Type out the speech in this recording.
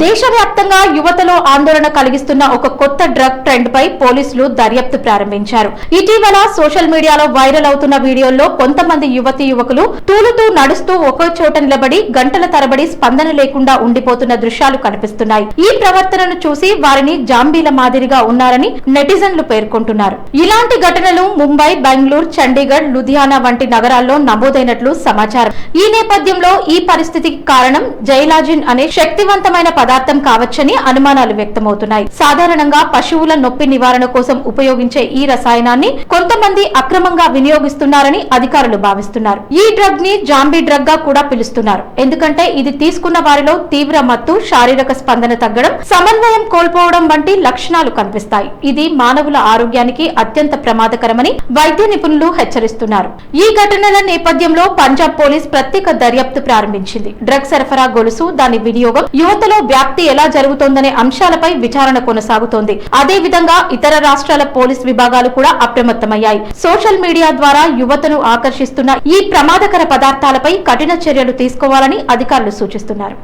దేశవ్యాప్తంగా యువతలో ఆందోళన కలిగిస్తున్న ఒక కొత్త డ్రగ్ ట్రెండ్ పై పోలీసులు దర్యాప్తు ప్రారంభించారు. ఇటీవల సోషల్ మీడియాలో వైరల్ అవుతున్న వీడియోల్లో కొంతమంది యువతీ యువకులు తూలుతూ నడుస్తూ ఒకే చోట నిలబడి గంటల తరబడి స్పందన లేకుండా ఉండిపోతున్న దృశ్యాలు కనిపిస్తున్నాయి. ఈ ప్రవర్తనను చూసి వారిని జాంబీల మాదిరిగా ఉన్నారని నెటిజన్లు పేర్కొంటున్నారు. ఇలాంటి ఘటనలు ముంబై, బెంగళూరు, చండీగఢ్, లుధియానా వంటి నగరాల్లో నమోదైనట్లు సమాచారం. ఈ నేపథ్యంలో ఈ పరిస్థితికి కారణం జైలాజిన్ అనే శక్తివంతమైన పదార్థం కావచ్చని అనుమానాలు వ్యక్తమవుతున్నాయి. సాధారణంగా పశువుల నొప్పి నివారణ కోసం ఉపయోగించే ఈ రసాయనాన్ని కొంతమంది అక్రమంగా వినియోగిస్తున్నారని అధికారులు భావిస్తున్నారు. ఈ డ్రగ్ ని జాంబీ డ్రగ్ గా కూడా పిలుస్తున్నారు. ఎందుకంటే ఇది తీసుకున్న వారిలో తీవ్ర మత్తు, శారీరక స్పందన తగ్గడం, సమన్వయం కోల్పోవడం వంటి లక్షణాలు కనిపిస్తాయి. ఇది మానవుల ఆరోగ్యానికి అత్యంత ప్రమాదకరమని వైద్య నిపుణులు హెచ్చరిస్తున్నారు. ఈ ఘటనల నేపథ్యంలో పంజాబ్ పోలీస్ ప్రత్యేక దర్యాప్తు ప్రారంభించింది. డ్రగ్ సరఫరా గొలుసు, దాని వినియోగం, యువతలో వ్యాప్తి ఎలా జరుగుతోందనే అంశాలపై విచారణ కొనసాగుతోంది. అదే విధంగా ఇతర రాష్ట్రాల పోలీస్ విభాగాలు కూడా అప్రమత్తమయ్యాయి. సోషల్ మీడియా ద్వారా యువతను ఆకర్షిస్తున్న ఈ ప్రమాదకర పదార్థాలపై కఠిన చర్యలు తీసుకోవాలని అధికారులు సూచిస్తున్నారు.